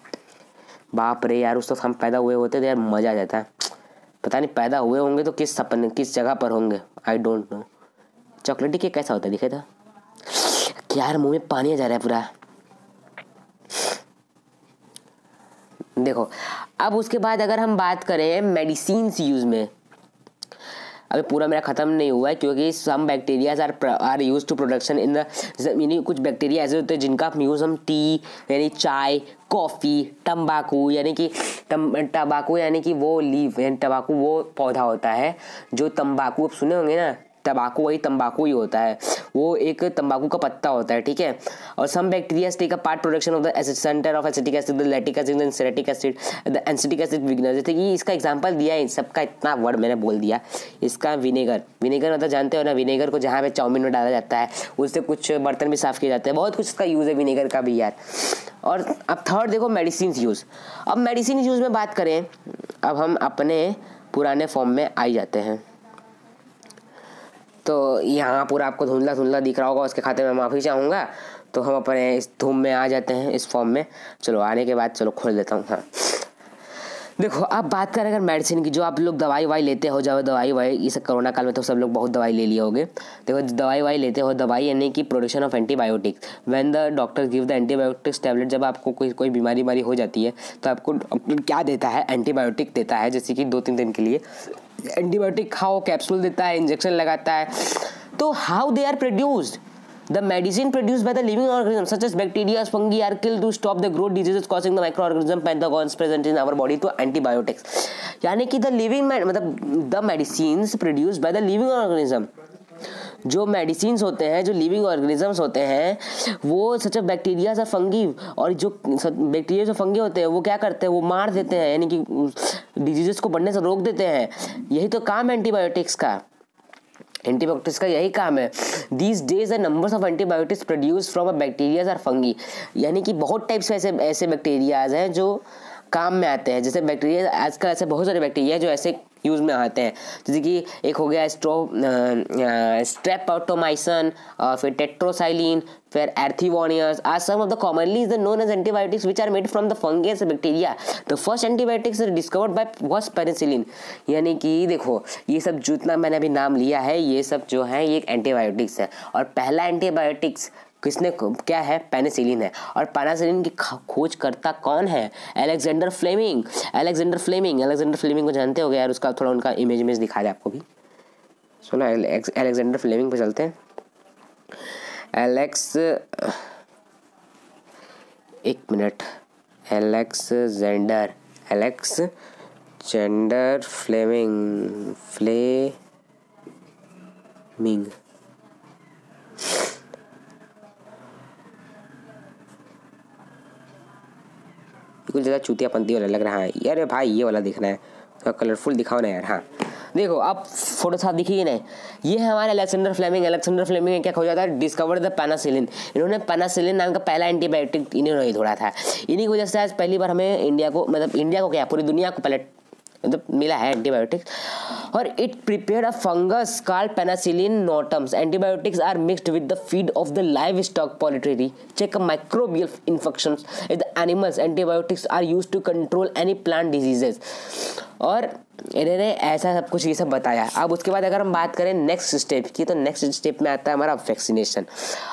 बाप रे यार, उस वक्त हम पैदा हुए होते तो यार मजा आ जाता। पता नहीं पैदा हुए होंगे तो किस सपने, किस जगह पर होंगे, आई डोंट नो। चॉकलेटी केक कैसा होता है दिखे था यार, मुंह में पानी आ जा रहा है पूरा। देखो अब उसके बाद अगर हम बात करें मेडिसिन यूज में, अभी पूरा मेरा खत्म नहीं हुआ है, क्योंकि some bacterias are use to production in the, यानी कुछ बैक्टीरिया ऐसे होते हैं जिनका यूज हम टी यानी चाय, कॉफ़ी, तंबाकू यानी कि तंबाकू यानी कि वो लीफ, यानी तंबाकू वो पौधा होता है जो तंबाकू, आप सुने होंगे ना, तंबाकू वही तंबाकू ही होता है, वो एक तंबाकू का पत्ता होता है, ठीक है। और some bacteria take a part production of the centre of acetic acid, the lactic acid and citric acid, the acetic acid vinegar, जैसे कि इसका एग्जांपल दिया है, सबका इतना वर्ड मैंने बोल दिया। इसका विनेगर, विनेगर मतलब जानते हो ना, विनेगर को जहाँ पे चाउमीन में डाला जाता है, उससे कुछ बर्तन भी साफ किए जाते हैं, बहुत कुछ इसका यूज़ है विनेगर का भी यार। और अब थर्ड देखो मेडिसिन यूज़, अब मेडिसिन यूज़ में बात करें, अब हम अपने पुराने फॉर्म में आ जाते हैं। तो यहाँ पूरा आपको धुंधला धुंधला दिख रहा होगा, उसके खाते में माफ़ी चाहूँगा। तो हम अपने इस धूम में आ जाते हैं, इस फॉर्म में। चलो आने के बाद चलो खोल देता हूँ। हाँ देखो अब बात करें अगर मेडिसिन की, जो आप लोग दवाई वाई लेते हो, जब दवाई वाई, इस कोरोना काल में तो सब लोग बहुत दवाई ले लिए होगे। देखो दवाई वाई लेते हो, दवाई यानी कि production of antibiotics, when the doctor give the antibiotics tablet, जब आपको कोई बीमारी हो जाती है तो आपको डॉक्टर क्या देता है, एंटीबायोटिक देता है, जैसे कि 2-3 दिन के लिए एंटीबायोटिक खाओ, कैप्सूल देता है, इंजेक्शन लगाता है। तो how they are produced, the medicine produced by the living organisms such as bacteria, fungi are killed to stop the growth diseases causing the microorganism pathogens present in our body to antibiotics, यानी कि the living मतलब the medicines produced by the living organism जो medicines होते हैं, जो living organisms होते हैं, वो सच बैक्टीरिया और फंगी, और जो बैक्टीरिया जो फंगी होते हैं वो क्या करते हैं, वो मार देते हैं, यानी कि डिजीजेस को बढ़ने से रोक देते हैं। यही तो काम है एंटीबायोटिक्स का। एंटीबायोटिक्स का यही काम है। These days are numbers of antibiotics produce from a bacterias और फंगी, यानी कि बहुत टाइप्स ऐसे बैक्टीरियाज हैं जो काम में आते हैं। जैसे बैक्टीरिया आजकल ऐसे बहुत सारे बैक्टीरिया जो ऐसे यूज़ में आते हैं, जैसे कि एक हो गया स्ट्रेप्टोमाइसिन, फिर टेट्रोसाइलिन, फिर erythromycin are some of the commonly is known as antibiotics which are made from the fungus bacteria. The first antibiotics discovered by was penicillin. यानी कि देखो ये सब जितना मैंने अभी नाम लिया है ये सब जो है ये एक एंटीबायोटिक्स है, और पहला एंटीबायोटिक्स किसने क्या है, पेनिसिलिन है। और पेनिसिलिन की खोजकर्ता कौन है, अलेक्जेंडर फ्लेमिंग। अलेक्जेंडर फ्लेमिंग को जानते हो यार, उसका थोड़ा उनका इमेज दिखा दे आपको भी। सुनो अलेक्जेंडर फ्लेमिंग पे चलते हैं। अलेक्जेंडर फ्लेमिंग कुछ ज़्यादा चूतियापंती वाला लग रहा है यार भाई, ये वाला दिखना है तो कलरफुल दिखाओ ना यार। हाँ देखो अब फोटो साफ दिखिए ना, ये है हमारे अलेक्जेंडर फ्लेमिंग ने क्या खोजा था, डिस्कवर द पेनिसिलिन। इन्होंने पेनिसिलिन नाम का पहला एंटीबायोटिक इन्होंने ही ढूंढा था। इन्हीं की वजह से आज पहली बार हमें इंडिया को क्या पूरी दुनिया को पहले मिला है एंटीबायोटिक्स। और it prepared a fungus called penicillin notatum. Antibiotics are mixed with the feed of the livestock poultry check microbial infections in the animals. Antibiotics are used to control any plant diseases. और इन्होंने ऐसा सब कुछ ये सब बताया। अब उसके बाद अगर हम बात करें नेक्स्ट स्टेप की, तो नेक्स्ट स्टेप में आता है हमारा वैक्सीनेशन।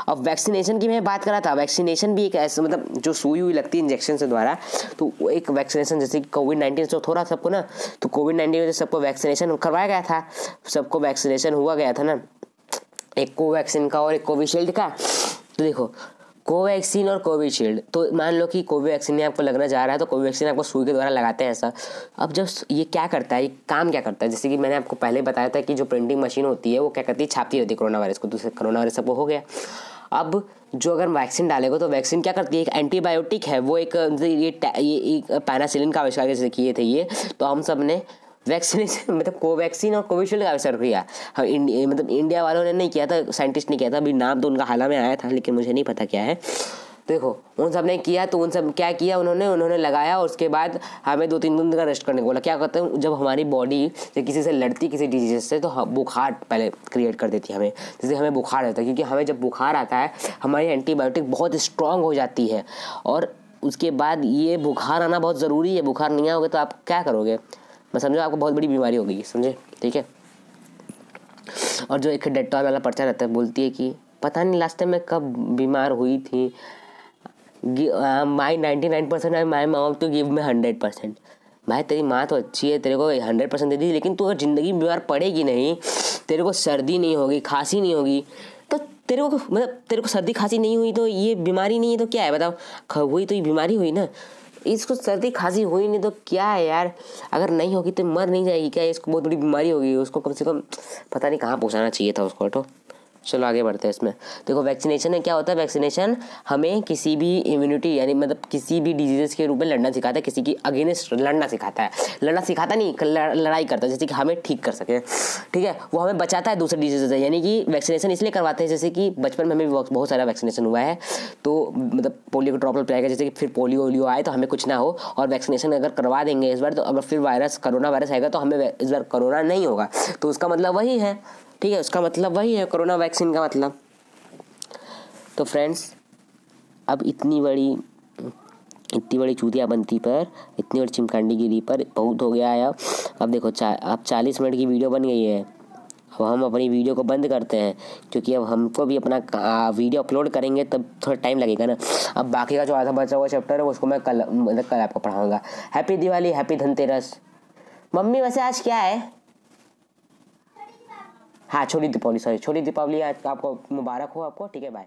अब वैक्सीनेशन की मैं बात कर रहा था, वैक्सीनेशन भी एक ऐसा जो सुई हुई लगती है इंजेक्शन से द्वारा, तो एक वैक्सीनेशन जैसे कि कोविड-19 से थोड़ा सबको ना, तो कोविड-19 में सबको वैक्सीनेशन करवाया गया था, सबको वैक्सीनेशन हुआ गया था ना, एक कोवैक्सीन का और एक कोविशील्ड का। तो देखो कोवैक्सीन और कोविशील्ड, तो मान लो कि कोवैक्सीन आपको लगना जा रहा है तो कोवैक्सीन आपको सुई के द्वारा लगाते हैं ऐसा। अब जब ये क्या करता है, ये काम क्या करता है, जैसे कि मैंने आपको पहले बताया था कि जो प्रिंटिंग मशीन होती है वो क्या करती है, छापती होती है कोरोना वायरस को। तो कोरोना वायरस सबको हो गया। अब जो अगर वैक्सीन डालेगा तो वैक्सीन क्या करती है, एक एंटीबायोटिक है, वो एक ये पेनिसिलिन का आविष्कार जैसे किए थे ये, तो हम सब ने वैक्सीनेशन मतलब कोवैक्सीन और कोविशील्ड का आविष्कार किया। हाँ इंडिया वालों ने नहीं किया था, साइंटिस्ट ने किया था, अभी नाम तो उनका हाल में आया था लेकिन मुझे नहीं पता क्या है। देखो उन सब ने किया, तो उन सब क्या किया उन्होंने लगाया, और उसके बाद हमें 2-3 दिन का रेस्ट करने को बोला। क्या करते हैं, जब हमारी बॉडी किसी से लड़ती किसी डिजीज से, तो बुखार पहले क्रिएट कर देती है हमें। जैसे हमें बुखार आता है, क्योंकि हमें जब बुखार आता है हमारी एंटीबायोटिक बहुत स्ट्रांग हो जाती है, और उसके बाद ये बुखार आना बहुत ज़रूरी है। बुखार नहीं आओगे तो आप क्या करोगे, मैं समझो आपको बहुत बड़ी बीमारी हो गई, समझे, ठीक है। और जो एक डेटॉल वाला पर्चा रहता है, बोलती है कि पता नहीं लास्ट टाइम मैं कब बीमार हुई थी, my 99% and my mom to give me 100%। भाई तेरी माँ तो अच्छी है, तेरे को 100% दे दी, लेकिन तू अगर ज़िंदगी में बीमार पड़ेगी नहीं, तेरे को सर्दी नहीं होगी, खांसी नहीं होगी, तो तेरे को सर्दी खांसी नहीं हुई तो ये बीमारी नहीं है, तो क्या है बताओ, हुई तो ये बीमारी हुई ना। इसको सर्दी खांसी हुई नहीं तो क्या है यार, अगर नहीं होगी तो मर नहीं जाएगी क्या, इसको बहुत बड़ी बीमारी होगी, उसको कम से कम पता नहीं कहाँ पहुँचाना चाहिए था उसको। तो चलो आगे बढ़ते हैं इसमें। देखो वैक्सीनेशन में क्या होता है, वैक्सीनेशन हमें किसी भी इम्यूनिटी यानी किसी भी डिजीज़ के रूप में लड़ना सिखाता है, किसी की अगेंस्ट लड़ना सिखाता है, लड़ना सिखाता नहीं लड़ाई करता है, जैसे कि हमें ठीक कर सके, ठीक है, वो हमें बचाता है दूसरे डिजीज़ से। यानी कि वैक्सीनेशन इसलिए करवाते हैं, जैसे कि बचपन में हमें बहुत सारा वैक्सीनेशन हुआ है, तो पोलियो का ड्रॉप पिलाएगा, जैसे कि फिर पोलियो आए तो हमें कुछ ना हो, और वैक्सीनेशन अगर करवा देंगे इस बार, तो अगर फिर कोरोना वायरस आएगा तो हमें इस बार कोरोना नहीं होगा। तो उसका मतलब वही है, ठीक है, उसका मतलब वही है कोरोना वैक्सीन का मतलब। तो फ्रेंड्स अब इतनी बड़ी चूतियाबंती पर, इतनी बड़ी चिमकांडीगिरी पर बहुत हो गया है। अब देखो अब 40 मिनट की वीडियो बन गई है। अब हम अपनी वीडियो को बंद करते हैं, क्योंकि अब हमको भी अपना वीडियो अपलोड करेंगे तब थोड़ा टाइम लगेगा ना। अब बाकी का जो आधा बचा हुआ चैप्टर है उसको मैं कल आपको पढ़ाऊँगा। Happy Diwali, happy Dhanteras. Mummy वैसे आज क्या है, हाँ छोटी दीपावली आज आपको मुबारक हो आपको, ठीक है, बाय।